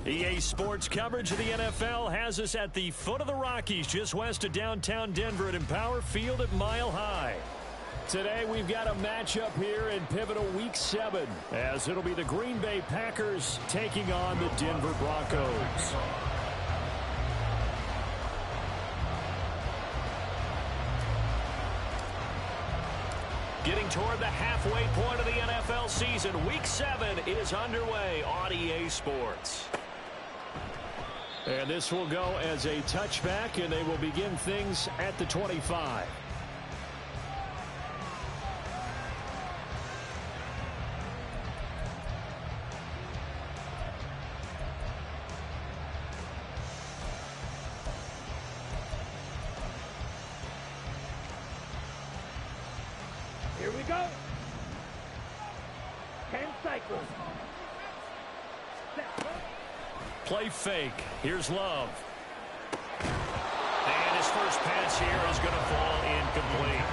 EA Sports coverage of the NFL has us at the foot of the Rockies, just west of downtown Denver at Empower Field at Mile High. Today we've got a matchup here in pivotal Week 7, as it'll be the Green Bay Packers taking on the Denver Broncos. Getting toward the halfway point of the NFL season, Week 7 is underway on EA Sports. And this will go as a touchback, and they will begin things at the 25. Here we go. 10 cycles. Play fake. Here's Love. And his first pass here is going to fall incomplete.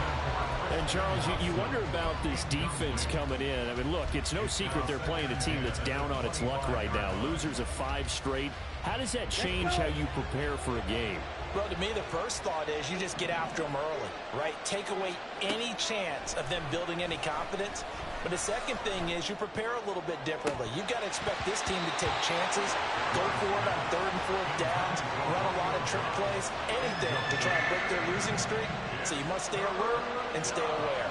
And, Charles, you wonder about this defense coming in. I mean, look, it's no secret they're playing a team that's down on its luck right now. Losers of 5 straight. How does that change how you prepare for a game? Well, to me, the first thought is you just get after them early, right? Take away any chance of them building any confidence. But the second thing is you prepare a little bit differently. You've got to expect this team to take chances, go for it on 3rd and 4th downs, run a lot of trick plays, anything to try and break their losing streak. So you must stay alert and stay aware.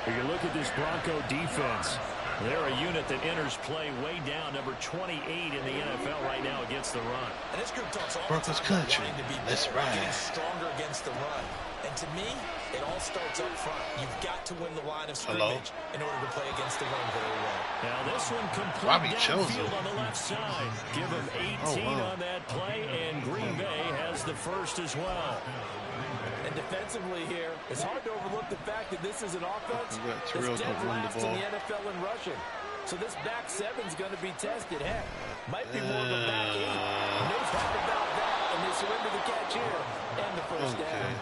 If you look at this Bronco defense, they're a unit that enters play way down, number 28 in the NFL right now against the run. And this group talks all Broncos country. Let's ride. Getting stronger against the run. And to me, it all starts up front. You've got to win the line of scrimmage in order to play against the run very well. Now this one complete downfield on the left side. Give him 18 on that play, and Green Bay has the first as well. And defensively here, it's hard to overlook the fact that this is an offense that's dead last in the NFL in rushing. So this back 7's going to be tested. Heck, might be more of a back 8. No doubt about that, and they surrender the catch here and the first down.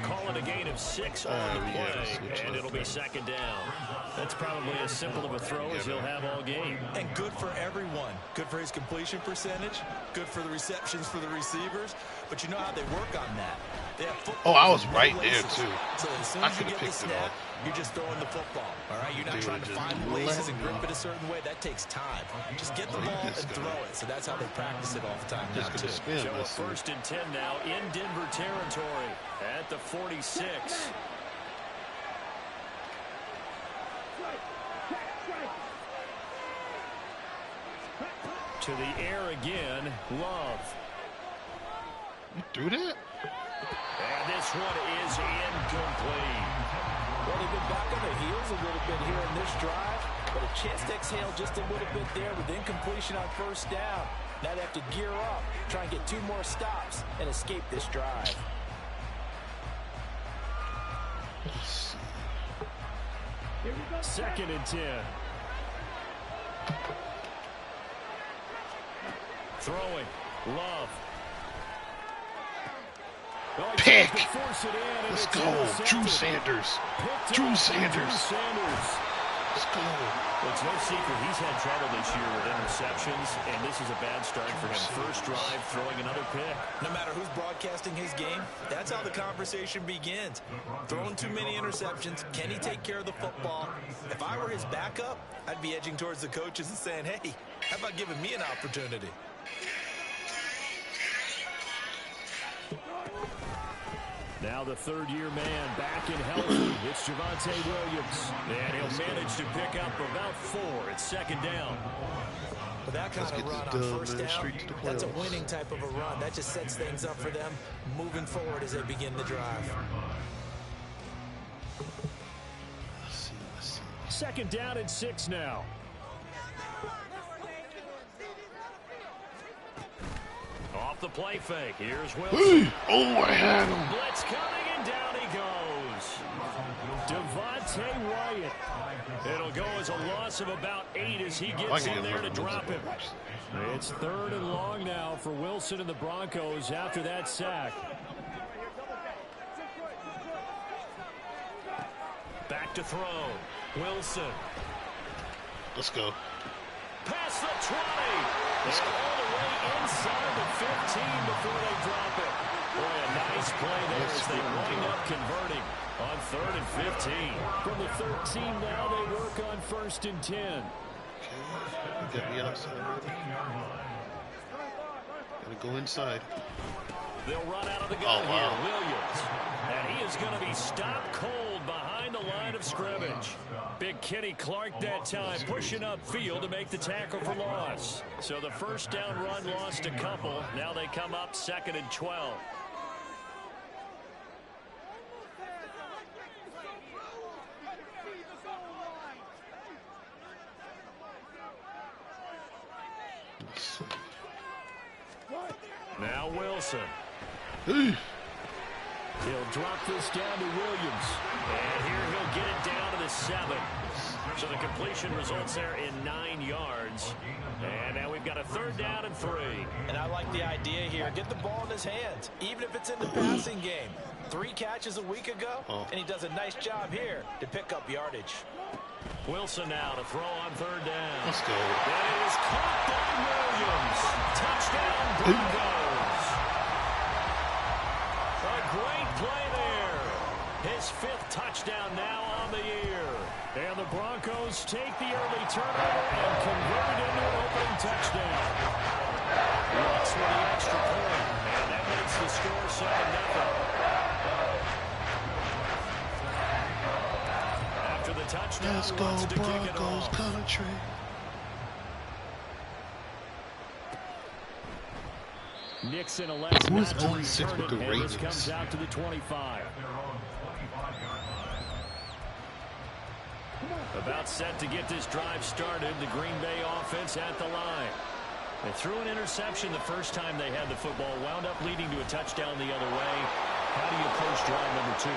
Calling a gain of 6 on the play, and it'll be 2nd down. That's probably as simple of a throw as he'll have all game. And good for everyone. Good for his completion percentage. Good for the receptions for the receivers. But you know how they work on that. Oh, I was right there, too. So as soon as you get the snap, you're just throwing the football. All right, you're not trying to find places and grip it a certain way. That takes time. Just get the ball and throw it. So that's how they practice it all the time now, too. So a 1st and 10 now in Denver territory at the 46. To the air again, Love. You threw that? And this one is incomplete. Well, they've been back on their heels a little bit here in this drive, but a chance to exhale just a little bit there with incompletion on 1st down. Now they have to gear up, try and get 2 more stops, and escape this drive. Here we go. 2nd and 10. Throwing. Love. Pick. Let's go. Drew Sanders. Drew Sanders. Let's go. Well, it's no secret he's had trouble this year with interceptions, and this is a bad start for him. First drive, throwing another pick. No matter who's broadcasting his game, that's how the conversation begins. Throwing too many interceptions. Can he take care of the football? If I were his backup, I'd be edging towards the coaches and saying, hey, how about giving me an opportunity? Now the 3rd-year man back and healthy. It's Javonte Williams. And he'll manage to pick up about 4 at 2nd down. But that kind of run on 1st down, that's a winning type of a run. That just sets things up for them moving forward as they begin the drive. Let's see. 2nd down and 6 now. Off the play fake. Here's Wilson. Oh, I had him. Blitz coming, and down he goes. Devontae Wyatt. It'll go as a loss of about 8 as he gets in there to drop him. It's 3rd and long now for Wilson and the Broncos after that sack. Back to throw. Wilson. Let's go. Past the 20. All the way inside the 15 before they drop it. Boy, a nice play there as they wind up converting on 3rd and 15. From the 13 now, they work on 1st and 10. Okay, you got me outside. Gotta go inside. They'll run out of the gun here. Williams. And he is going to be stopped cold behind the line of scrimmage. Big Kenny Clark that time pushing upfield to make the tackle for loss. So the first down run lost a couple. Now they come up 2nd and 12. Now Wilson. Hey. He'll drop this down to Williams. And here he'll get it down to the 7. So the completion results there in 9 yards. And now we've got a 3rd down and 3. And I like the idea here. Get the ball in his hands, even if it's in the passing game. 3 catches a week ago, and he does a nice job here to pick up yardage. Wilson now to throw on 3rd down. Let's go. That is caught by Williams. Touchdown, Broncos. A great play there. His 5th touchdown now on the year. And the Broncos take the early turnover and convert it into an opening touchdown. Lutz with the extra point, and that makes the score 7-0. After the touchdown, Let's go, Lutz to kick it Broncos off. country. Nixon elects Who is not to 0-6 return with the it, and this Ravens? comes out to the 25. About set to get this drive started. The Green Bay offense at the line. They threw an interception the first time they had the football. Wound up leading to a touchdown the other way. How do you approach drive number 2?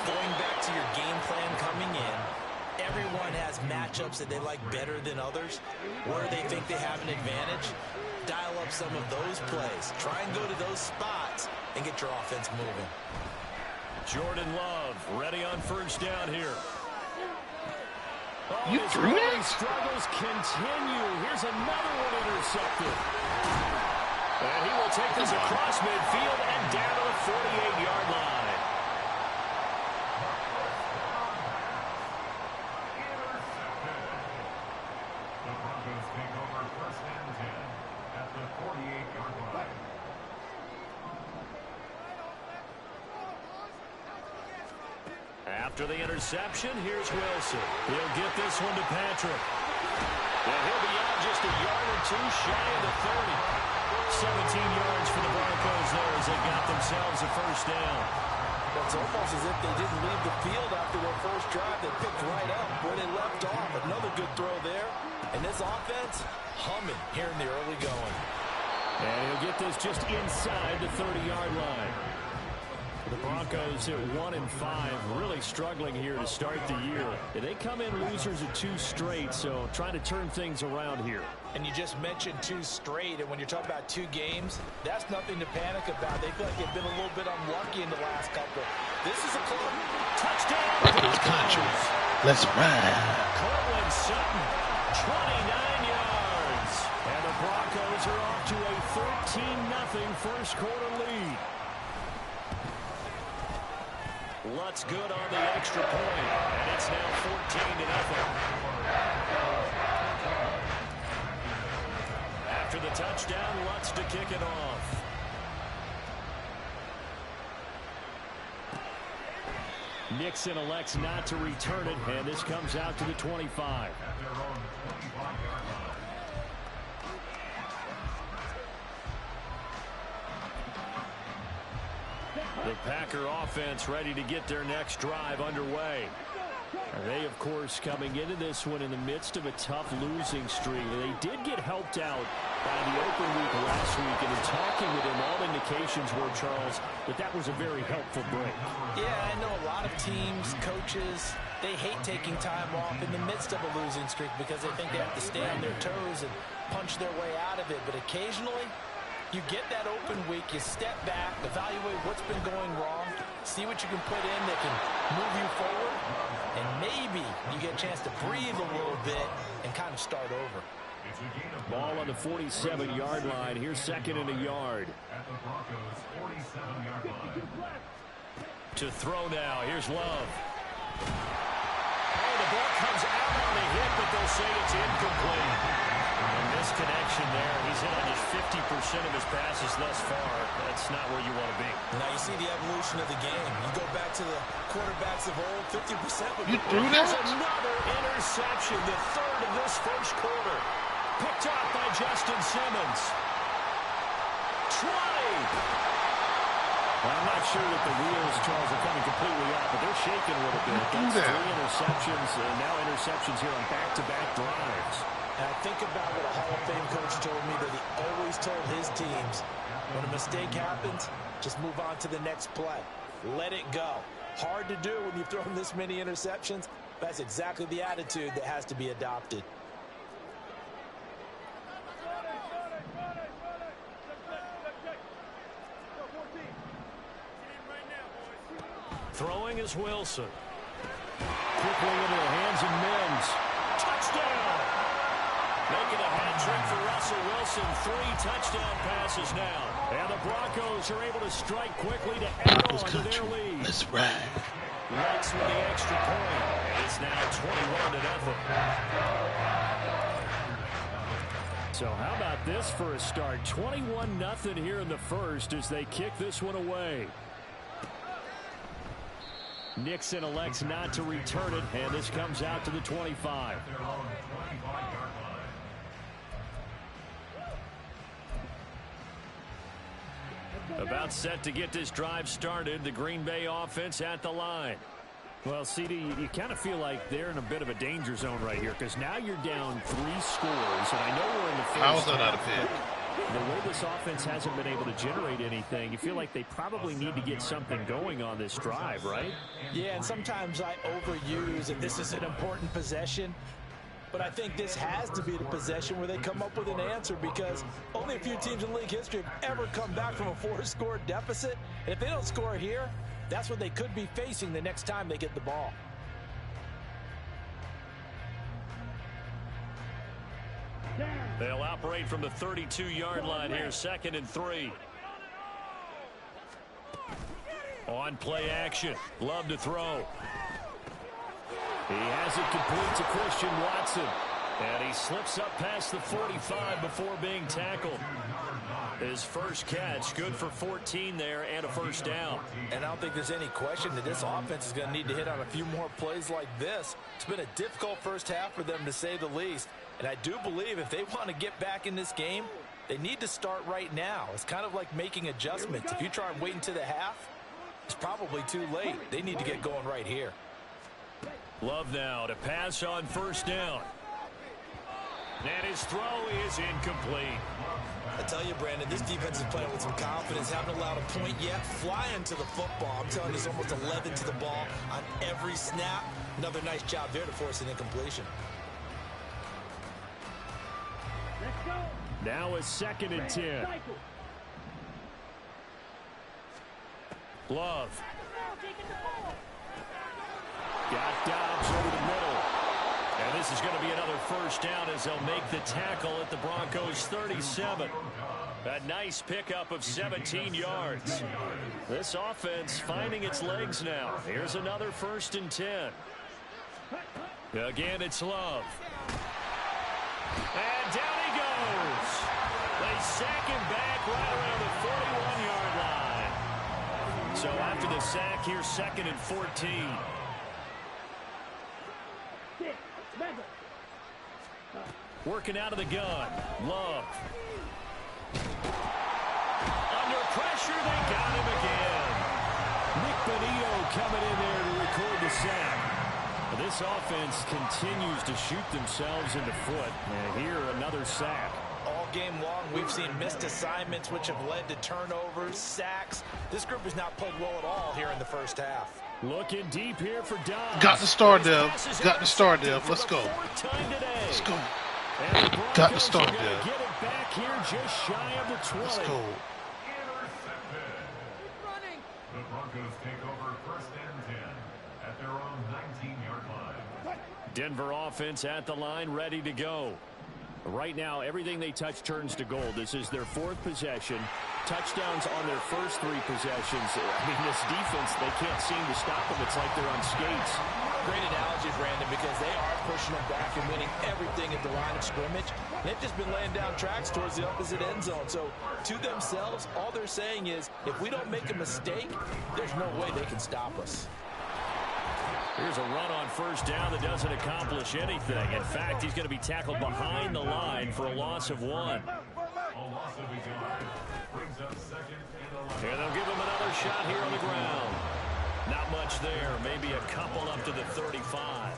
Going back to your game plan coming in, everyone has matchups that they like better than others, where they think they have an advantage. Dial up some of those plays. Try and go to those spots and get your offense moving. Jordan Love ready on 1st down here. Oh, You his threw early it? struggles continue. Here's another one intercepted. And he will take this across midfield and down to the 48-yard line. The Broncos take over 1st and 10 at the 48-yard line. After the interception, here's Wilson. He'll get this one to Patrick. And he'll be out just a yard or 2 shy of the 30. 17 yards for the Broncos there as they got themselves a 1st down. It's almost as if they didn't leave the field after their first drive. They picked right up where they left off. Another good throw there. And this offense humming here in the early going. And he'll get this just inside the 30-yard line. The Broncos at 1-5, really struggling here to start the year. They come in losers of 2 straight, so trying to turn things around here. And you just mentioned 2 straight, and when you're talking about 2 games, that's nothing to panic about. They feel like they've been a little bit unlucky in the last couple. This is a close touchdown. Broncos country. Let's ride. Cortland Sutton, 29 yards. And the Broncos are off to a 13-0 first quarter lead. Lutz good on the extra point, and it's now 14-0. After the touchdown, Lutz to kick it off. Nixon elects not to return it, and this comes out to the 25. The Packer offense ready to get their next drive underway. They, of course, coming into this one in the midst of a tough losing streak. They did get helped out by the open week last week, and in talking with him, all indications were, Charles, that was a very helpful break. Yeah, I know a lot of teams, coaches, they hate taking time off in the midst of a losing streak because they think they have to stay on their toes and punch their way out of it. But occasionally, you get that open week, you step back, evaluate what's been going wrong, see what you can put in that can move you forward, and maybe you get a chance to breathe a little bit and kind of start over. It's a gain of Ball on the 47-yard line. Here's second and a yard. at the Broncos' 47-yard line. To throw now. Here's Love. Oh, the ball comes out on the hit, but they'll say it's incomplete. A misconnection there. He's hit on just 50% of his passes thus far. That's not where you want to be. Now you see the evolution of the game. You go back to the quarterbacks of old, 50% would You be threw that? Another interception, the third of this first quarter. Picked off by Justin Simmons. 20. Well, I'm not sure that the wheels, Charles, are coming completely off, but they're shaking a little bit. That's 3 interceptions, and now interceptions here on back-to-back drives. And I think about what a Hall of Fame coach told me, that he always told his teams, when a mistake happens, just move on to the next play. Let it go. Hard to do when you've thrown this many interceptions. That's exactly the attitude that has to be adopted. Throwing is Wilson. Quickly into the hands of Mims. Touchdown! Making a hat trick for Russell Wilson. 3 touchdown passes now. And the Broncos are able to strike quickly to add on to their lead. Let's ride. Knights with the extra point. And it's now 21-0. So how about this for a start? 21-0 here in the first as they kick this one away. Nixon elects not to return it, and this comes out to the 25. Their own 25-yard line. About set to get this drive started. The Green Bay offense at the line. Well, CD, you kind of feel like they're in a bit of a danger zone right here because now you're down 3 scores, and I know we're in the first. How's that not a pick? The way this offense hasn't been able to generate anything, you feel like they probably need to get something going on this drive, right? Yeah, and sometimes I overuse, and this is an important possession, but I think this has to be the possession where they come up with an answer, because only a few teams in league history have ever come back from a 4-score deficit. And if they don't score here, that's what they could be facing the next time they get the ball. They'll operate from the 32-yard line here, 2nd and 3. On play action. Love to throw. He has it complete to Christian Watson. And he slips up past the 45 before being tackled. His first catch, good for 14 there and a first down. And I don't think there's any question that this offense is going to need to hit on a few more plays like this. It's been a difficult first half for them, to say the least. And I do believe if they want to get back in this game, they need to start right now. It's kind of like making adjustments. If you try and wait until the half, it's probably too late. They need to get going right here. Love now to pass on first down. And his throw is incomplete. I tell you, Brandon, this defense is playing with some confidence. Haven't allowed a point yet. Flying to the football. I'm telling you, there's almost 11 to the ball on every snap. Another nice job there to force an incompletion. Now a 2nd and 10. Love. Got Dobbs over the middle. And this is going to be another first down as they'll make the tackle at the Broncos' 37. A nice pickup of 17 yards. This offense finding its legs now. Here's another 1st and 10. Again, it's Love. And down he goes. They sack him back right around the 41-yard line. So after the sack, here's 2nd and 14. Working out of the gun. Love. Under pressure, they got him again. Nick Benito coming in there to record the sack. This offense continues to shoot themselves in the foot. And here, another sack. All game long, we've seen missed assignments, which have led to turnovers, sacks. This group has not played well at all here in the first half. Looking deep here for Dobbs. Got the star, Dev. Got the star, Dev. Let's go. Let's go. Got the start, Dev. Get it back here just shy of the 20. Let's go. The Broncos take over 1st and 10 at their own 19-yard line. Denver offense at the line, ready to go. Right now, everything they touch turns to gold. This is their 4th possession. Touchdowns on their first 3 possessions. I mean, this defense, they can't seem to stop them. It's like they're on skates. Great analogy, Brandon, because they are pushing them back and winning everything at the line of scrimmage. They've just been laying down tracks towards the opposite end zone. So, to themselves, all they're saying is, if we don't make a mistake, there's no way they can stop us. Here's a run on first down that doesn't accomplish anything. In fact, he's going to be tackled behind the line for a loss of 1. A loss of a yard brings up second and 11. And they'll give him another shot here on the ground. Not much there. Maybe a couple up to the 35.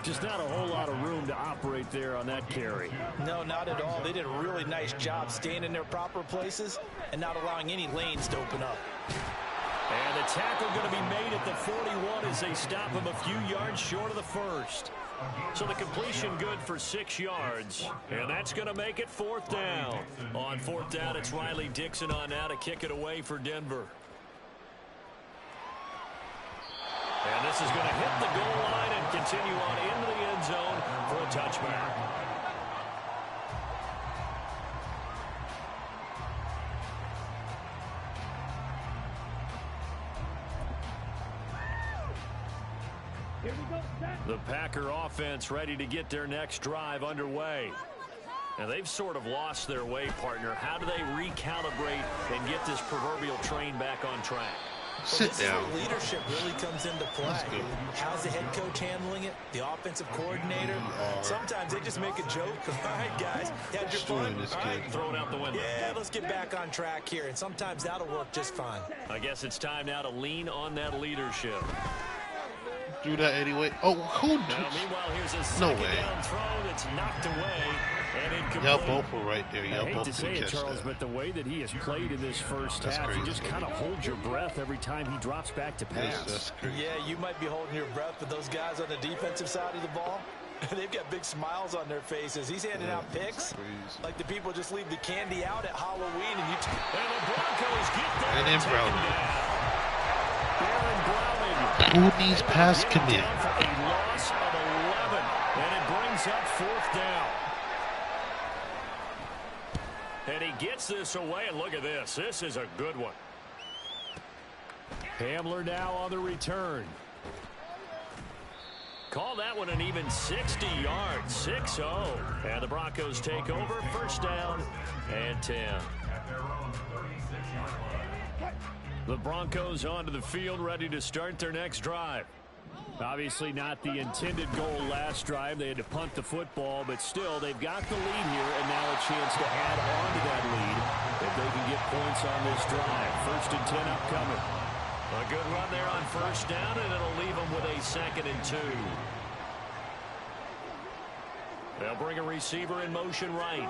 Just not a whole lot of room to operate there on that carry. No, not at all. They did a really nice job staying in their proper places and not allowing any lanes to open up. And the tackle going to be made at the 41 as they stop him a few yards short of the first. So the completion good for 6 yards. And that's going to make it 4th down. On 4th down, it's Riley Dixon on now to kick it away for Denver. And this is going to hit the goal line and continue on into the end zone for a touchback. Here we go, set. The Packer offense ready to get their next drive underway. And they've sort of lost their way, partner. How do they recalibrate and get this proverbial train back on track? Sit down. This is where leadership really comes into play. How's the head coach handling it? The offensive coordinator? Sometimes they just make a joke. All right, guys, had your fun? All right, throw it out the window. Yeah, let's get back on track here. And sometimes that'll work just fine. I guess it's time now to lean on that leadership. Do that anyway. Oh, who? Now, meanwhile, here's a No second way. down throw that's knocked away and incomplete. Y'all both were right there. I Y'all hate both to say could it, catch Charles, that. but the way that he has played in this first half, crazy. you just kind of hold your breath every time he drops back to pass. That's crazy. Yeah, you might be holding your breath, but those guys on the defensive side of the ball, they've got big smiles on their faces. He's handing out picks like the people just leave the candy out at Halloween. And the Broncos get there And then take Browning. him down. Aaron Browning. Who needs pass Get him commit? down for a loss of 11, and it brings up 4th down. And he gets this away, and look at this. This is a good one. Hamler now on the return. Call that one an even 60 yards, 6-0. And the Broncos take over, first down and 10. At their own 36-yard line. The Broncos onto the field, ready to start their next drive. Obviously not the intended goal last drive. They had to punt the football, but still, they've got the lead here, and now a chance to add on to that lead if they can get points on this drive. 1st and 10 upcoming. A good run there on first down, and it'll leave them with a 2nd and 2. They'll bring a receiver in motion right.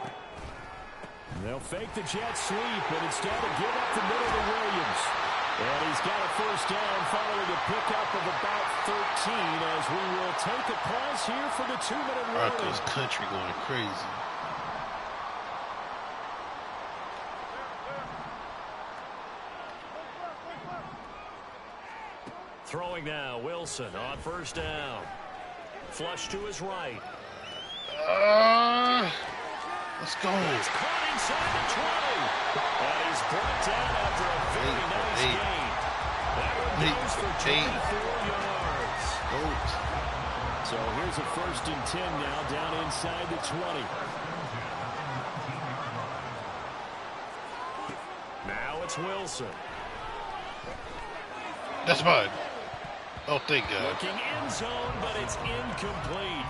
They'll fake the jet sweep, and instead of give up the middle to Williams. And he's got a first down following a pickup of about 13 as we will take a pause here for the 2-minute warning. Broncos country going crazy. Throwing now, Wilson on first down. Flush to his right. Let's go. He's caught inside the 20. And he's brought down after a very nice gain. That one goes for 24 yards. So here's a 1st and 10 now, down inside the 20. Now it's Wilson. That's mine. Oh, thank God. Looking end zone, but it's incomplete.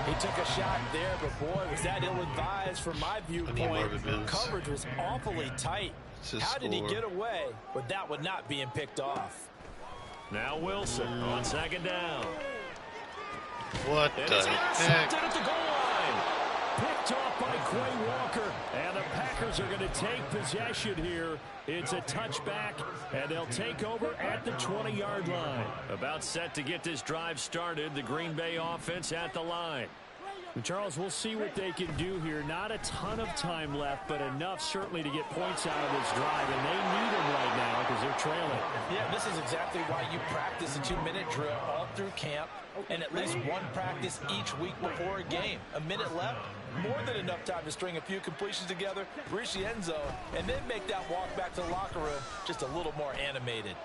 He took a shot there, but boy, was that ill-advised from my viewpoint. Coverage was awfully tight. How did he get away with that one not being picked off? Now Wilson on 2nd down. What And the it's heck? intercepted at the goal line. Picked off by Quay Walker. And the Packers are going to take possession here. It's a touchback, and they'll take over at the 20-yard line. About set to get this drive started. The Green Bay offense at the line. Charles, we'll see what they can do here. Not a ton of time left, but enough certainly to get points out of this drive, and they need them right now because they're trailing. Yeah, this is exactly why you practice a 2-minute drill all through camp and at least one practice each week before a game. A minute left, more than enough time to string a few completions together, reach the end zone, and then make that walk back to the locker room just a little more animated.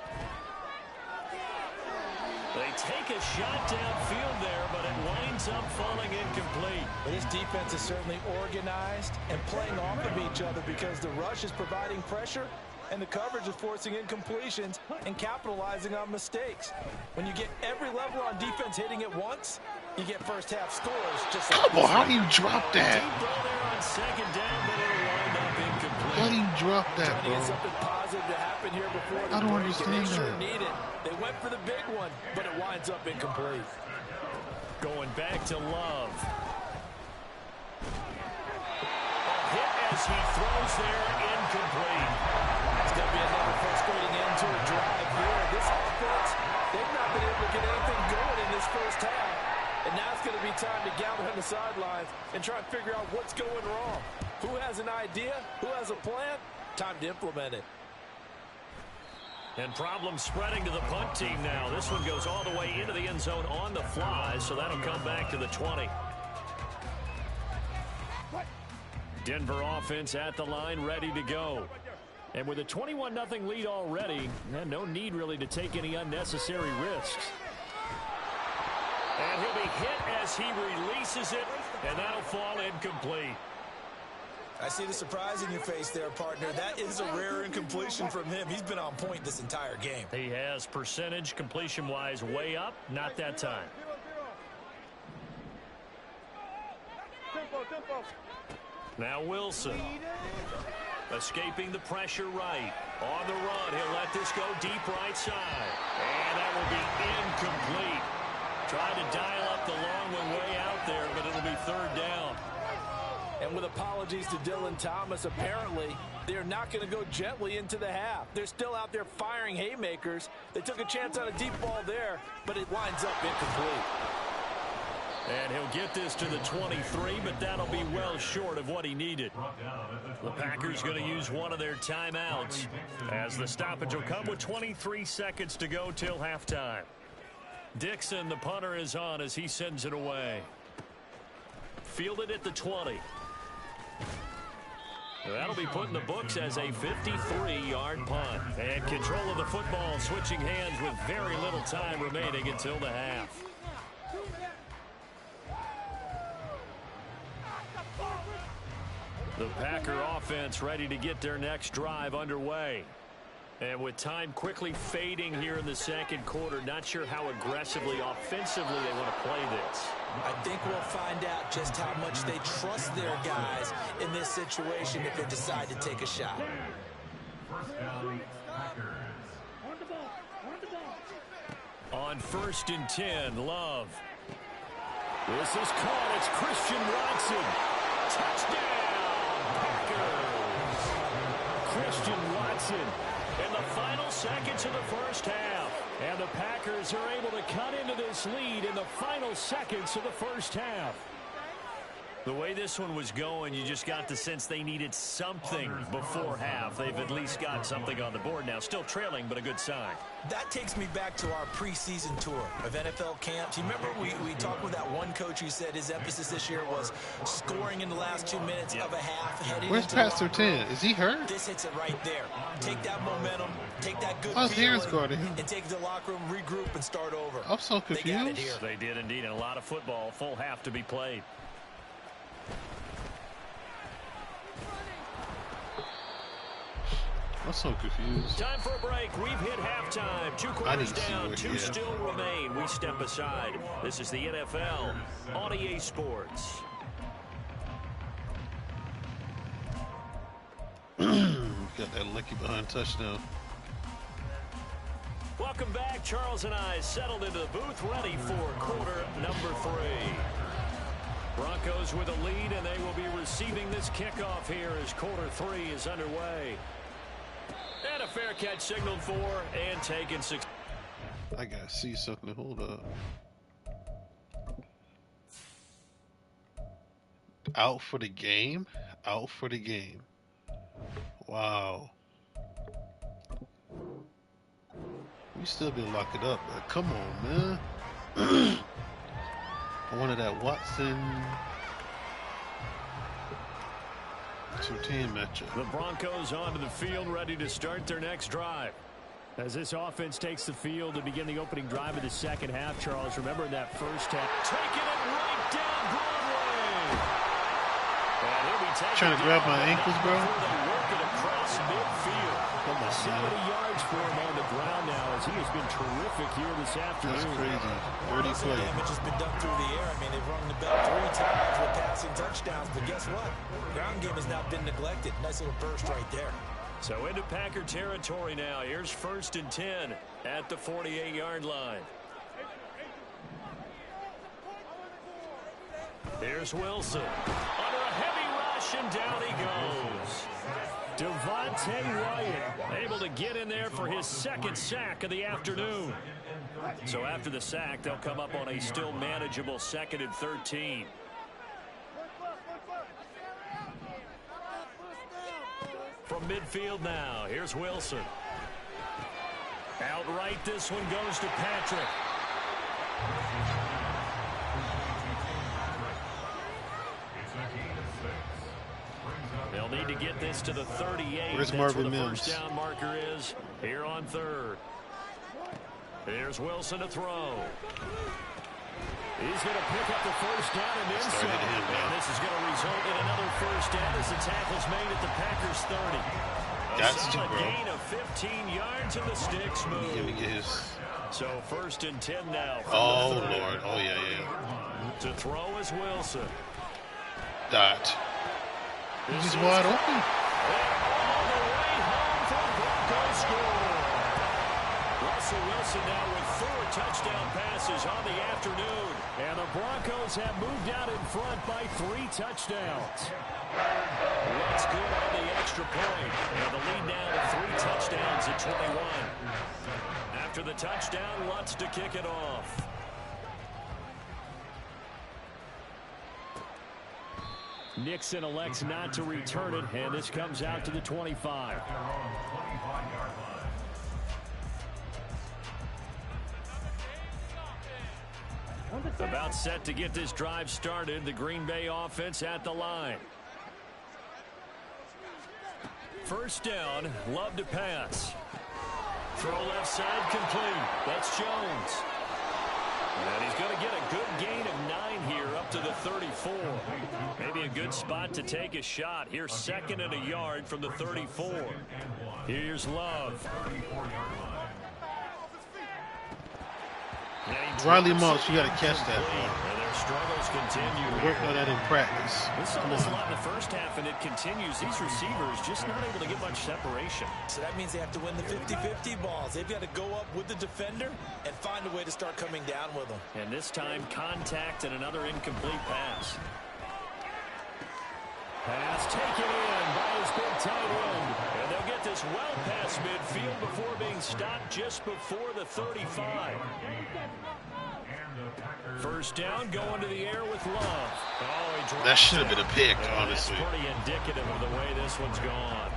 They take a shot downfield there, but it winds up falling incomplete. This defense is certainly organized and playing off of each other because the rush is providing pressure and the coverage is forcing incompletions and capitalizing on mistakes. When you get every level on defense hitting at once, you get first half scores. Just like Come on, how do you drop that? Deep ball there on second down, but it'll wind up incomplete. How do you drop that, Trying to bro? get something positive to happen here before the I don't break, and understand they sure that. need it. They went for the big one, but it winds up incomplete. Going back to Love. A hit as he throws there, incomplete. It's going to be another frustrating end to a drive here. This offense, they've not been able to get anything going in this first half. And now it's going to be time to gather on the sidelines and try and figure out what's going wrong. Who has an idea? Who has a plan? Time to implement it. And problems spreading to the punt team now. This one goes all the way into the end zone on the fly, so that'll come back to the 20. Denver offense at the line, ready to go. And with a 21-0 lead already, no need really to take any unnecessary risks. And he'll be hit as he releases it, and that'll fall incomplete. I see the surprise in your face there, partner. That is a rare incompletion from him. He's been on point this entire game. He has percentage completion-wise way up, not that time. Now Wilson. Escaping the pressure right. On the run, he'll let this go deep right side. And that will be incomplete. Tried to dial up the long one way out there, but it'll be third down. And with apologies to Dylan Thomas, apparently they're not going to go gently into the half. They're still out there firing haymakers. They took a chance on a deep ball there, but it winds up incomplete. And he'll get this to the 23, but that'll be well short of what he needed. The Packers going to use one of their timeouts as the stoppage will come with 23 seconds to go till halftime. Dixon, the punter, is on as he sends it away. Fielded at the 20. That'll be put in the books as a 53-yard punt. And control of the football switching hands with very little time remaining until the half. The Packer offense ready to get their next drive underway. And with time quickly fading here in the second quarter, not sure how aggressively, offensively they want to play this. I think we'll find out just how much they trust their guys in this situation if they decide to take a shot. First down, Packers. On 1st and 10, Love. This is caught. It's Christian Watson. Touchdown, Packers. Christian Watson in the final seconds of the first half. And the Packers are able to cut into this lead in the final seconds of the first half. The way this one was going, you just got the sense they needed something before half. They've at least got something on the board now. Still trailing, but a good sign. That takes me back to our preseason tour of NFL camps. You remember we talked with that one coach who said his emphasis this year was scoring in the last 2 minutes of a half. Where's Pastor 10? Is he hurt? This hits it right there. Take that momentum, take that good How's Harris feeling, guarding him? and take it to the locker room, regroup, and start over. I'm so They got it confused. here. They did indeed, and a lot of football, full half to be played. I'm so confused. Time for a break. We've hit halftime. 2 quarters see down, what- 2 yeah. still remain. We step aside. This is the NFL on EA Sports. Got that lucky behind touchdown. Welcome back. Charles and I settled into the booth, ready for quarter number 3. Broncos with a lead, and they will be receiving this kickoff here as quarter 3 is underway. And a fair catch signaled for and taken 6. I gotta see something. Hold up. Out for the game? Out for the game. Wow. We still been lock it up. Like, come on, man. I wanted that Watson 2-10 matchup. The Broncos onto the field, ready to start their next drive. As this offense takes the field to begin the opening drive of the second half, Charles, remember in that first half, taking it right down Broadway. And he'll be Trying to grab my ankles, bro. They work it across midfield. 70 yards for him on the ground now, as he has been terrific here this afternoon. That's crazy. Dirty play. Damage has been done through the air. I mean, they've rung the bell 3 times with passing touchdowns, but guess what? Ground game has now been neglected. Nice little burst right there. So into Packer territory now. Here's 1st and 10 at the 48-yard line. Here's Wilson. Under a heavy rush, and down he goes. Devontae Wyatt able to get in there for his 2nd sack of the afternoon. So after the sack, they'll come up on a still manageable 2nd and 13. From midfield now, here's Wilson. Outright, this one goes to Patrick. They'll need to get this to the 38. Where's That's Marvin where the Mims? first down marker is here on 3rd. Here's Wilson to throw. He's going to pick up the first down and then some. And this is going to result in another first down as the tackle's made at the Packers 30. A solid gain of 15 yards and the sticks move. Let me get his. So 1st and 10 now. Oh, Lord. Oh, yeah. To throw is Wilson. Dot. He's wide open. And all the way home for Broncos score. Russell Wilson now with 4 touchdown passes on the afternoon. And the Broncos have moved out in front by 3 touchdowns. What's good on the extra point. And the lead now to 3 touchdowns at 21. After the touchdown, Lutz to kick it off. Nixon elects not to return it, and this comes out to the 25. About set to get this drive started. The Green Bay offense at the line. First down, Love to pass. Throw left side complete. That's Jones. And he's going to get a good gain of 9 here up to the 34. Maybe a good spot to take a shot. Here's 2nd and a yard from the 34. Here's Love. Riley Moss, you got to catch that. And their struggles continue. Worked on that in practice. We saw this a lot in the first half, and it continues. These receivers just not able to get much separation. So that means they have to win the 50-50 balls. They've got to go up with the defender and find a way to start coming down with them. And this time, contact and another incomplete pass. Pass taken in by his big tight end. And they'll get this well past midfield before being stopped just before the 35. First down, going to the air with Love. Oh, that should have been a pick, honestly. That's pretty indicative of the way this one's gone.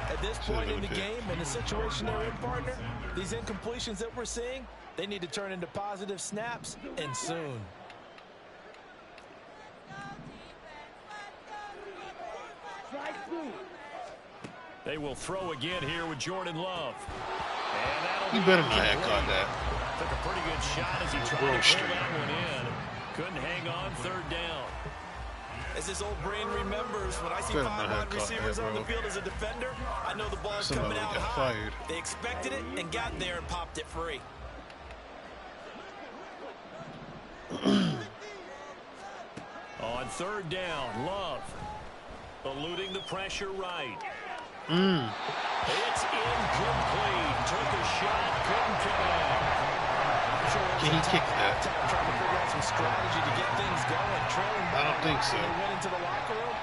At this point in the game, in the situation they're in, partner, these incompletions that we're seeing, they need to turn into positive snaps, and soon. They will throw again here with Jordan Love. You better not have caught that. Took a pretty good shot as he tried to pull that one in. Couldn't hang on 3rd down. As his old brain remembers, when I see 5 wide receivers on the field as a defender, I know the ball's coming out high. Fired. They expected it and got there and popped it free. On 3rd down, Love eluding the pressure right. It's incomplete. Took a shot, couldn't connect. Can he kick that? Trying to figure out some strategy to get things going. Trailing I don't think so. Went into the locker room.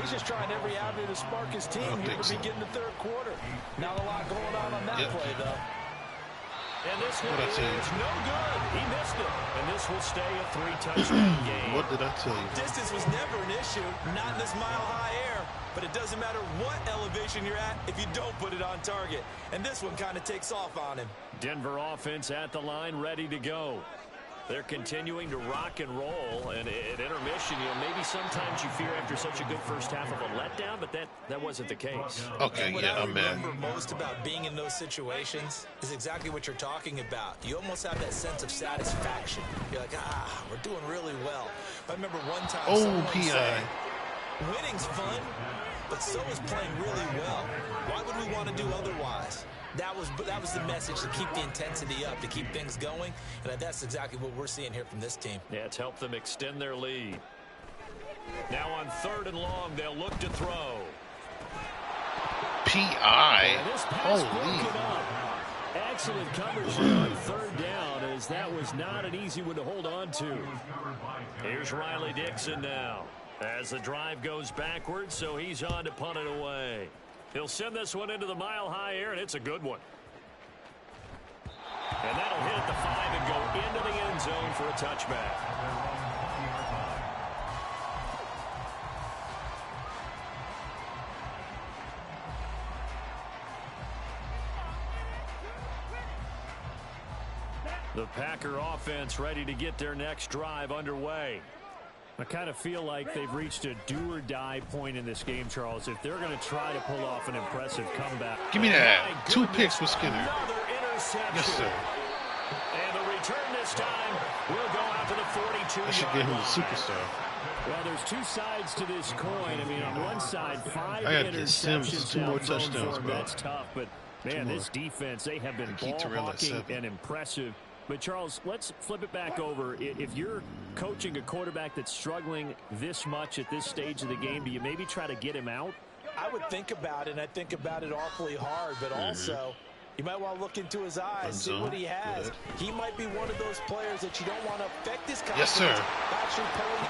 He's just trying every avenue to spark his team here to begin the 3rd quarter. Not a lot going on that play, though. And this one What I tell you? is no good. He missed it. And this will stay a 3-touchdown game. What did I tell you? Distance was never an issue, not in this mile-high air. But it doesn't matter what elevation you're at if you don't put it on target. And this one kind of takes off on him. Denver offense at the line, ready to go. They're continuing to rock and roll, and at intermission, maybe sometimes you fear after such a good first half of a letdown, but that wasn't the case. Okay, What yeah, I I'm mad. remember most about being in those situations is exactly what you're talking about. You almost have that sense of satisfaction. You're like, we're doing really well. I remember one time someone PI. said, winning's fun, but so is playing really well. Why would we want to do otherwise? That was the message, to keep the intensity up, to keep things going, and that's exactly what we're seeing here from this team. Yeah, it's helped them extend their lead. Now on 3rd and long, they'll look to throw. PI. And this pass Holy. broken up. Excellent coverage there on 3rd down, as that was not an easy one to hold on to. Here's Riley Dixon now, as the drive goes backwards, so he's on to punt it away. He'll send this one into the mile-high air, and it's a good one. And that'll hit at the 5 and go into the end zone for a touchback. The Packer offense ready to get their next drive underway. I kind of feel like they've reached a do-or-die point in this game, Charles. If they're going to try to pull off an impressive comeback. Give me that. 2 picks with Skinner. Another interception. Yes, sir. And the return this time will go out to the 42. I should get him the superstar. Well, there's 2 sides to this coin. I mean, on one side, 5 I gotta get interceptions. Sims 2 more downthrown touchdowns, for him. bro. That's tough, but man, this defense, they have been Keep Terrell at ball-hawking 7. and impressive. But, Charles, let's flip it back over. If you're coaching a quarterback that's struggling this much at this stage of the game, do you maybe try to get him out? I would think about it, and I think about it awfully hard, but also you might want to look into his eyes, see what he has. Good. He might be one of those players that you don't want to affect his Yes, confidence. sir. Actually pulling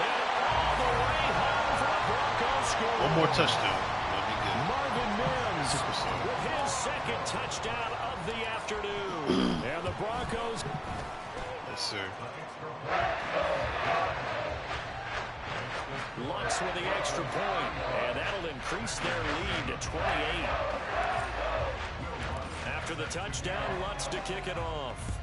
All the way home for the Broncos score. 1 more touchdown. That'll be good. Marvin Mims Superstar. with his 2nd touchdown of the afternoon. And the Broncos. Yes, sir. Lutz with the extra point, and that'll increase their lead to 28. After the touchdown, Lutz to kick it off.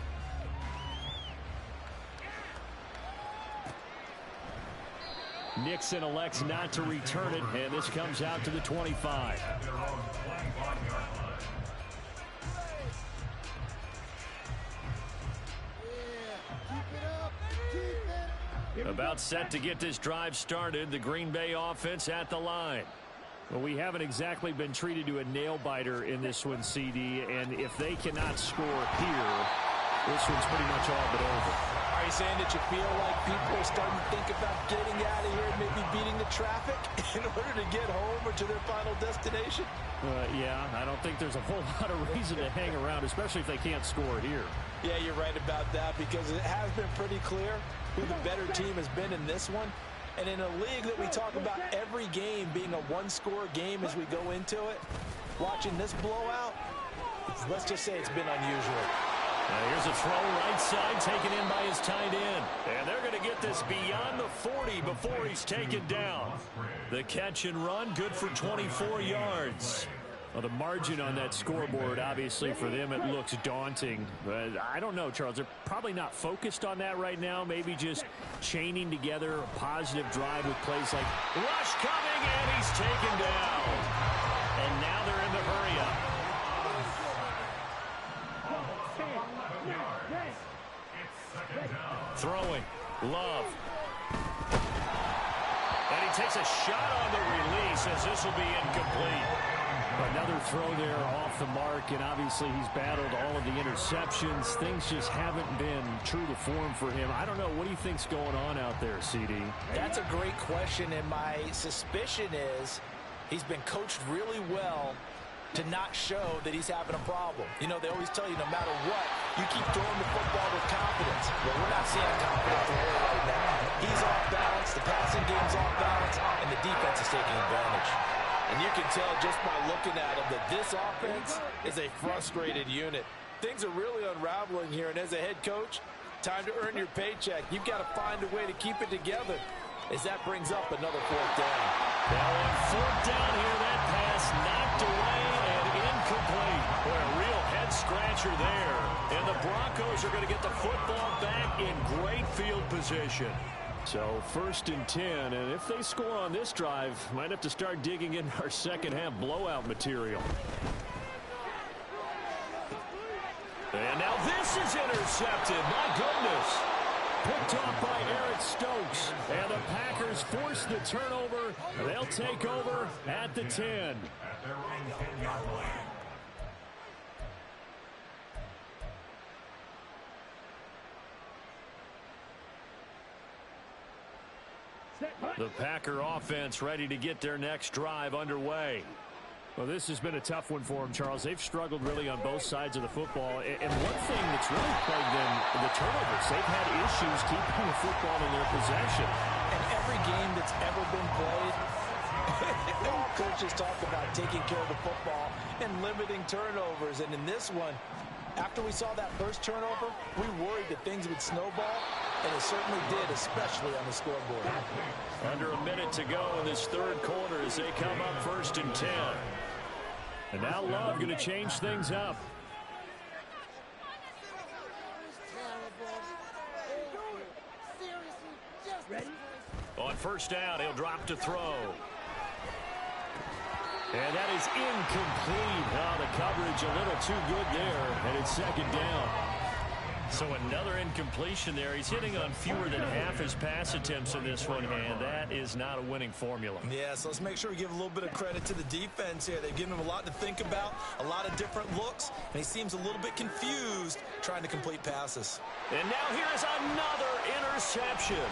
Nixon elects not to return it, and this comes out to the 25. About set to get this drive started. The Green Bay offense at the line. Well, we haven't exactly been treated to a nail-biter in this one, CD, and if they cannot score here, this one's pretty much all but over. Are you saying that you feel like people are starting to think about getting out of here and maybe beating the traffic in order to get home or to their final destination? Yeah, I don't think there's a whole lot of reason to hang around, especially if they can't score here. Yeah, you're right about that, because it has been pretty clear who the better team has been in this one. And in a league that we talk about every game being a 1-score game as we go into it, watching this blowout, let's just say it's been unusual. Here's a throw right side taken in by his tight end. And they're going to get this beyond the 40 before he's taken down. The catch and run, good for 24 yards. Well, the margin on that scoreboard, obviously, for them, it looks daunting. But I don't know, Charles. They're probably not focused on that right now. Maybe just chaining together a positive drive with plays like rush coming, and he's taken down. And now they're in the hurry-up. Throwing. Love. And he takes a shot on the release as this will be incomplete. Another throw there off the mark, and obviously he's battled all of the interceptions. Things just haven't been true to form for him. I don't know. What do you think's going on out there, CD? That's a great question, and my suspicion is he's been coached really well to not show that he's having a problem. You know, they always tell you no matter what, you keep throwing the football with confidence. Well, we're not seeing a confident thrower right now. He's off balance, the passing game's off balance, and the defense is taking advantage. And you can tell just by looking at him that this offense is a frustrated unit. things are really unraveling here. And as a head coach, time to earn your paycheck. You've got to find a way to keep it together as that brings up another fourth down. Now on fourth down here, that pass knocked away and incomplete. Boy, a real head-scratcher there. And the Broncos are going to get the football back in great field position. So 1st and 10, and if they score on this drive, might have to start digging in our second-half blowout material. And now this is intercepted. My goodness. Picked off by Eric Stokes. And the Packers force the turnover. They'll take over at the 10. At their own 10-yard line. The Packer offense ready to get their next drive underway. Well, this has been a tough one for them, Charles. They've struggled really on both sides of the football. And one thing that's really plagued them, the turnovers. They've had issues keeping the football in their possession. And every game that's ever been played, all coaches talk about taking care of the football and limiting turnovers. And in this one, after we saw that first turnover, we worried that things would snowball, and it certainly did, especially on the scoreboard. Under a minute to go in this third quarter as they come up 1st and 10. And now Love going to change things up. On 1st down, he'll drop to throw. And that is incomplete. Oh, the coverage a little too good there, and it's 2nd down. So another incompletion there. He's hitting on fewer than half his pass attempts in this one, and that is not a winning formula. Yeah, so let's make sure we give a little bit of credit to the defense here. They've given him a lot to think about, a lot of different looks, and he seems a little bit confused trying to complete passes. And now here's another interception.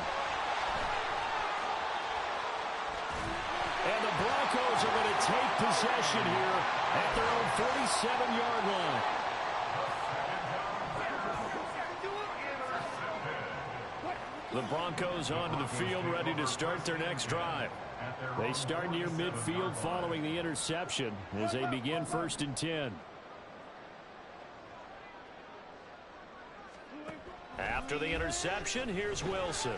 And the Broncos are going to take possession here at their own 47-yard line. The Broncos onto the field, ready to start their next drive. They start near midfield following the interception as they begin 1st and 10. After the interception, here's Wilson.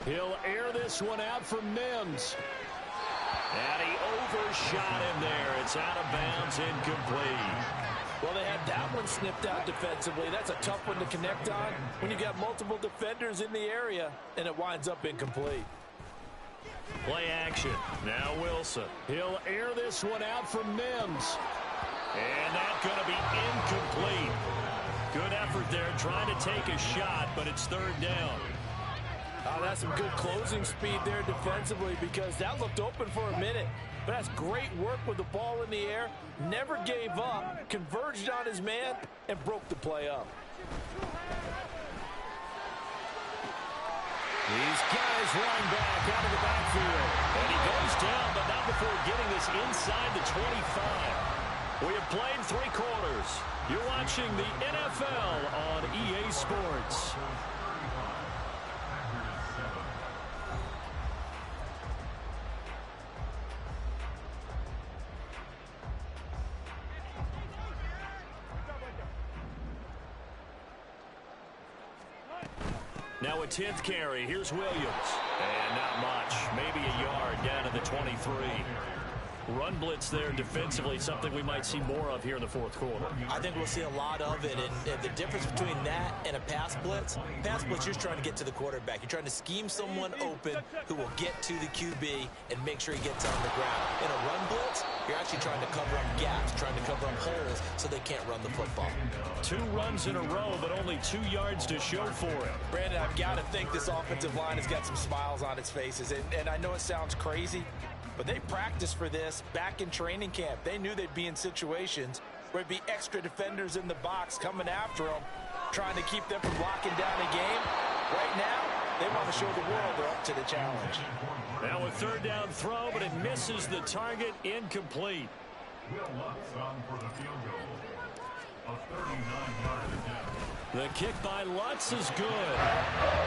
He'll air this one out for Mims. And he overshot him there. It's out of bounds, incomplete. Well, they had that one snipped out defensively. That's a tough one to connect on when you've got multiple defenders in the area, and it winds up incomplete. Play action. Now Wilson. He'll air this one out for Mims. And that's going to be incomplete. Good effort there trying to take a shot, but it's 3rd down. Oh, that's some good closing speed there defensively because that looked open for a minute. But that's great work with the ball in the air. Never gave up, converged on his man, and broke the play up. These guys run back out of the backfield. And he goes down, but not before getting this inside the 25. We have played 3 quarters. You're watching the NFL on EA Sports. Now a 10th carry. Here's Williams. And not much. Maybe a yard down to the 23. Run blitz there defensively, something we might see more of here in the 4th quarter. I think we'll see a lot of it, and the difference between that and a pass blitz, you're just trying to get to the quarterback. You're trying to scheme someone open who will get to the QB and make sure he gets on the ground. In a run blitz, you're actually trying to cover up gaps, trying to cover up holes so they can't run the football. 2 runs in a row, but only 2 yards to show for it. Brandon, I've got to think this offensive line has got some smiles on its faces, and I know it sounds crazy, but they practiced for this back in training camp. They knew they'd be in situations where there'd be extra defenders in the box coming after them, trying to keep them from locking down a game. Right now, they want to show the world they're up to the challenge. Now a 3rd down throw, but it misses the target, incomplete. Will Lutz on for the field goal. A 39-yard attempt. The kick by Lutz is good.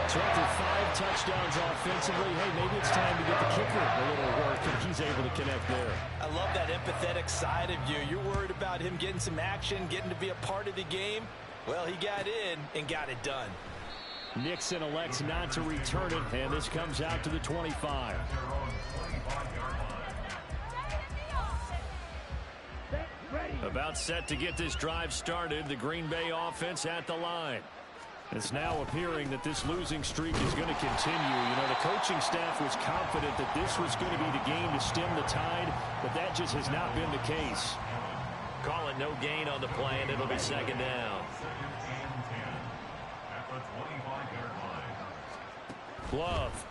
So after 5 touchdowns offensively, hey, maybe it's time to get the kicker a little work, and he's able to connect there. I love that empathetic side of you. You're worried about him getting some action, getting to be a part of the game. Well, he got in and got it done. Nixon elects not to return it, and this comes out to the 25. About set to get this drive started. The Green Bay offense at the line. It's now appearing that this losing streak is going to continue. You know, the coaching staff was confident that this was going to be the game to stem the tide, but that just has not been the case. Call it no gain on the play, and it'll be second down. Glove.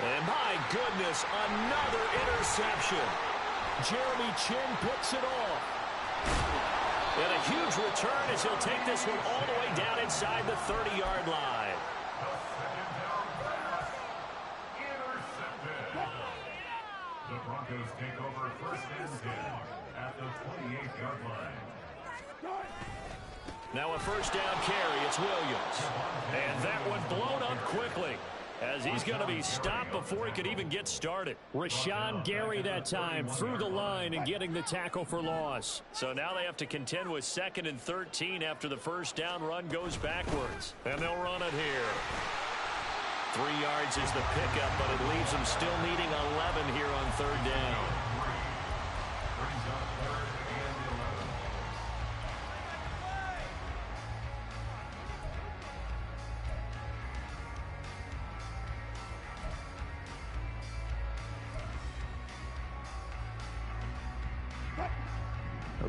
And my goodness, another interception. Jeremy Chin picks it off. And a huge return as he'll take this one all the way down inside the 30-yard line. The Broncos take over first and 10 at the 28-yard line. Now a first down carry. It's Williams. And that one blown up quickly, as he's going to be stopped before he could even get started. Rashawn Gary that time through the line and getting the tackle for loss. So now they have to contend with 2nd and 13 after the first down run goes backwards. And they'll run it here. 3 yards is the pickup, but it leaves them still needing 11 here on 3rd down.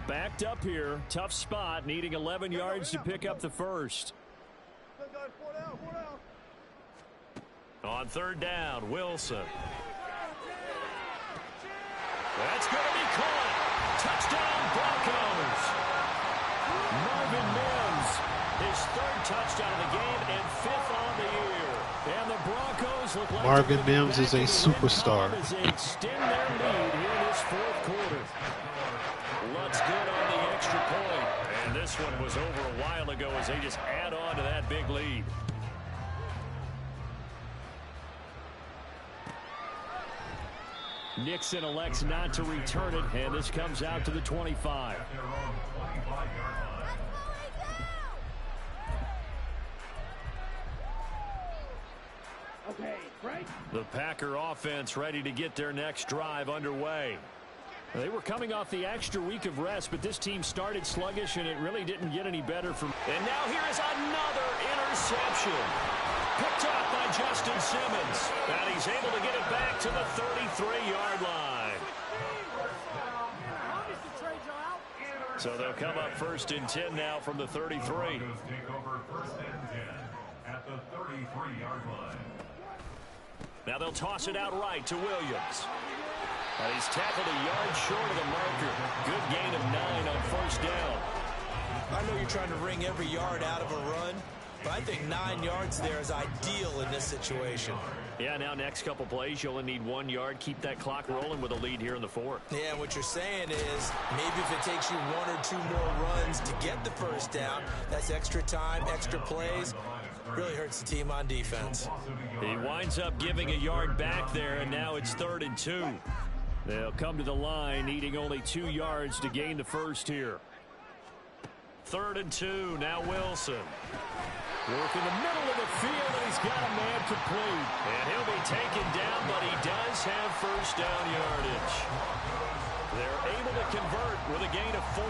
Backed up here. Tough spot. Needing 11 yards to pick up the first. On 3rd down, Wilson. That's going to be caught. Touchdown, Broncos. Marvin Mims, his 3rd touchdown of the game and 5th on the year. And the Broncos look like Marvin Mims is a superstar. As they extend their lead here in this 4th quarter. Lutz good on the extra point. And this one was over a while ago as they just add on to that big lead. Nixon elects not to return it, and this comes out to the 25. Okay, break. The Packer offense ready to get their next drive underway. They were coming off the extra week of rest, but this team started sluggish, and it really didn't get any better from. And now here is another interception. Picked off by Justin Simmons. And he's able to get it back to the 33-yard line. So they'll come up 1st and 10 now from the 33. Take over 1st and 10 at the 33-yard line. Now they'll toss it out right to Williams. And he's tackled a yard short of the marker. Good gain of 9 on 1st down. I know you're trying to wring every yard out of a run, but I think 9 yards there is ideal in this situation. Yeah, now next couple plays, you only need 1 yard. Keep that clock rolling with a lead here in the 4th. Yeah, what you're saying is maybe if it takes you 1 or 2 more runs to get the first down, that's extra time, extra plays. Really hurts the team on defense. He winds up giving a yard back there, and now it's 3rd and 2. They'll come to the line, needing only 2 yards to gain the first here. 3rd and 2, now Wilson. Work in the middle of the field, and he's got a man complete. And he'll be taken down, but he does have first down yardage. They're able to convert with a gain of 4.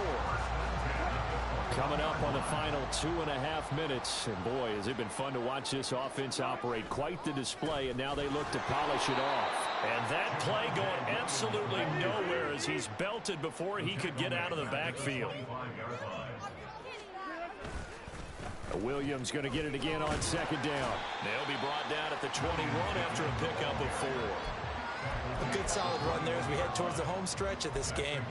Coming up on the final 2.5 minutes. And boy, has it been fun to watch this offense operate. Quite the display, and now they look to polish it off. And that play going absolutely nowhere as he's belted before he could get out of the backfield. Williams going to get it again on 2nd down. They'll be brought down at the 21 after a pickup of 4. A good solid run there as we head towards the home stretch of this game.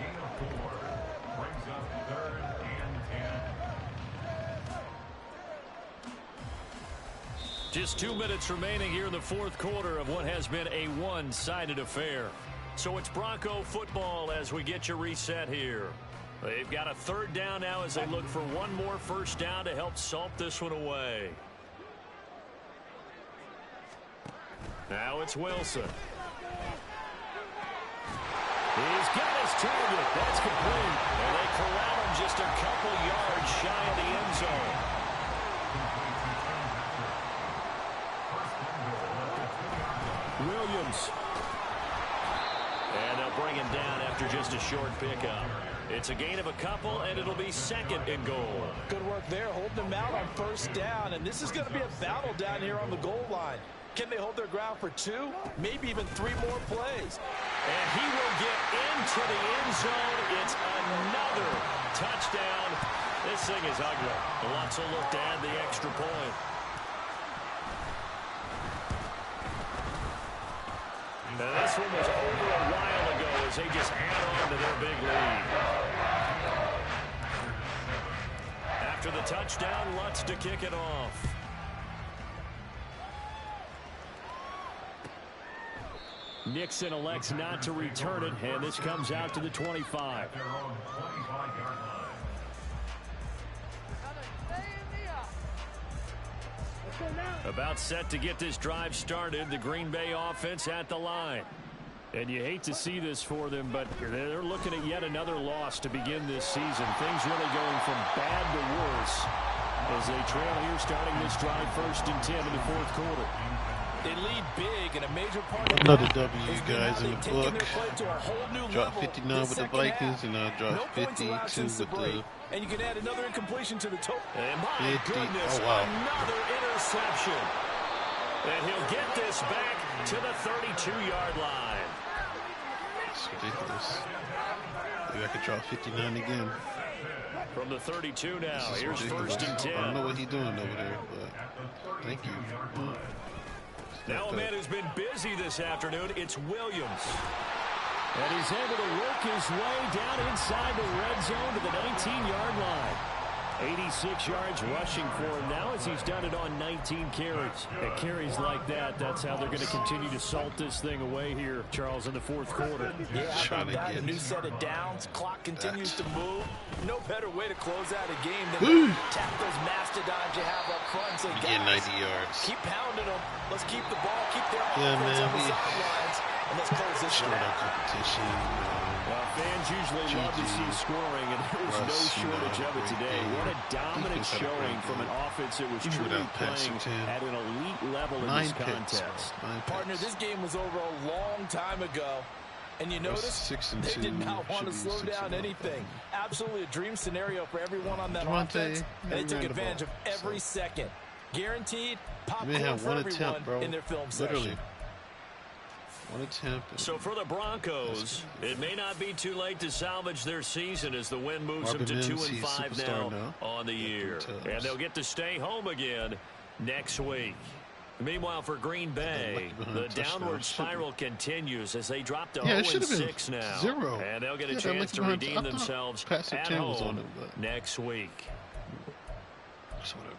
Just 2 minutes remaining here in the 4th quarter of what has been a one-sided affair. So it's Bronco football as we get you reset here. They've got a third down now as they look for one more first down to help salt this one away. Now it's Wilson. He's got his target. That's complete. And they corral him just a couple yards shy of the end zone. Williams. And they'll bring him down after just a short pickup. It's a gain of a couple, and it'll be second and goal. Good work there, holding him out on first down. And this is going to be a battle down here on the goal line. Can they hold their ground for 2, maybe even 3 more plays? And he will get into the end zone. It's another touchdown. This thing is ugly. The Lutz will look to add the extra point. Now this one was over a while ago as they just add on to their big lead. After the touchdown, Lutz to kick it off. Nixon elects not to return it, and this comes out to the 25. About set to get this drive started, the Green Bay offense at the line. And you hate to see this for them, but they're looking at yet another loss to begin this season. Things really going from bad to worse as they trail here starting this drive 1st and 10 in the 4th quarter. They lead big, and a major part of Another that W, is guys, in the taking book. their play to a whole new Drop level 59 this with the second Vikings, half. and I dropped No points allowed 52 since the with break. the... And you can add another incompletion to the total. And my 50. goodness, Oh, wow. another interception. And he'll get this back to the 32-yard line. It's ridiculous. Maybe I could drop 59 again. From the 32 now, This is here's ridiculous. 1st and 10. I don't know what he's doing over there, but thank you. Now a man who's been busy this afternoon, it's Williams. And he's able to work his way down inside the red zone to the 19-yard line. 86 yards rushing for him now as he's done it on 19 carries. And carries like that, that's how they're going to continue to salt this thing away here, Charles, in the 4th quarter. Yeah, Trying to that, get a new set of downs. Clock continues to move. No better way to close out a game than Woo. to tap those mastodons you have up front. So Get 90 yards. keep pounding them. Let's keep the ball. Keep their Yeah, offense man, on the we- sidelines. And let's close this Short one out out. competition. Well, fans usually love to see scoring, and there was no Russ, shortage of it today. What a dominant defense had a showing great from an game. offense that was Even truly without playing passing 10. at an elite level in 9 this picks, contest. bro. 9 Partner, picks. this game was over a long time ago. And you Russ, notice 6 and they 2, did not want to should be slow 6 down and 1. anything. Absolutely a dream scenario for everyone on that Javonte, offense. And they he took ran the advantage of ball, every so. second. Guaranteed popcorn They had for one everyone attempt, bro. in their film Literally. session. One attempt. So for the Broncos, it may not be too late to salvage their season as the win moves them Marvin to Mims, 2-5 he's now, superstar now. on the year. 3 times. And they'll get to stay home again next week. Meanwhile, for Green Bay, lucky behind the a touchdown. downward Should've- spiral continues as they drop to Yeah, it should have 0-6 been now. 0. And they'll get a Yeah, chance lucky to behind- redeem I thought themselves Pastor at 10 was on home it, but- next week. So whatever.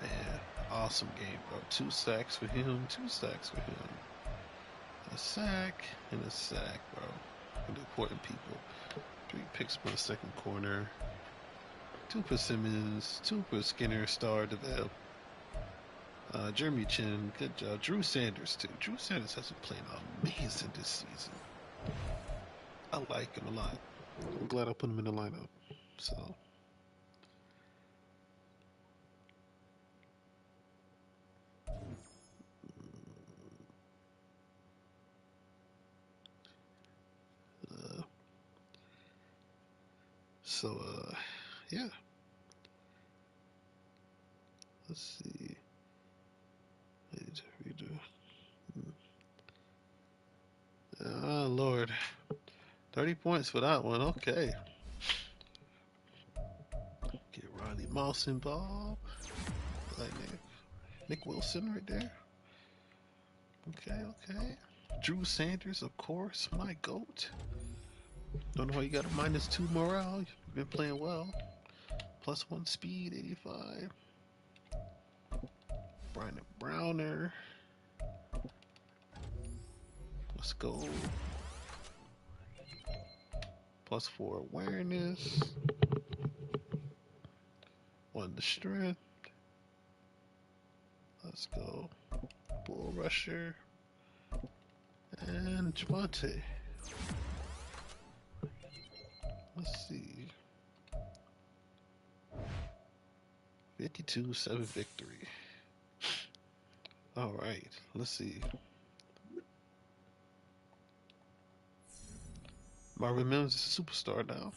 Man, awesome game, bro. 2 sacks for him, 2 sacks for him. A sack and a sack, bro. For the important people. 3 picks for the second corner. 2 for Simmons, 2 for Skinner, star to them. Jeremy Chin, good job. Drew Sanders, too. Drew Sanders has been playing amazing this season. I like him a lot. I'm glad I put him in the lineup. So. Yeah. Let's see. Oh, Lord. 30 points for that one. Okay. Get Riley Mouse involved. Like Nick Wilson right there. Okay. Drew Sanders, of course. My GOAT. Don't know why you got a -2 morale. You've been playing well. +1 speed, 85. Brandon Browner. Let's go. +4 awareness. 1 to strength. Let's go. Bull rusher. And Javante. Let's see. 52-7 victory. Alright, let's see. Marvin Mims is a superstar now.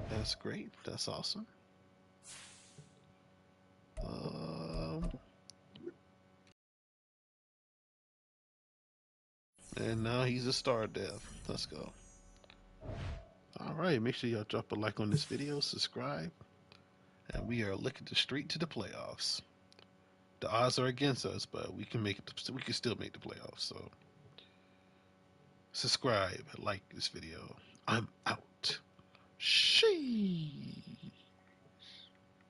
That's great. That's awesome. And now he's a star dev. Let's go. Alright, make sure y'all drop a like on this video, subscribe. And we are looking straight to the playoffs. The odds are against us, but we can make it. We can still make the playoffs. So subscribe, like this video. I'm out.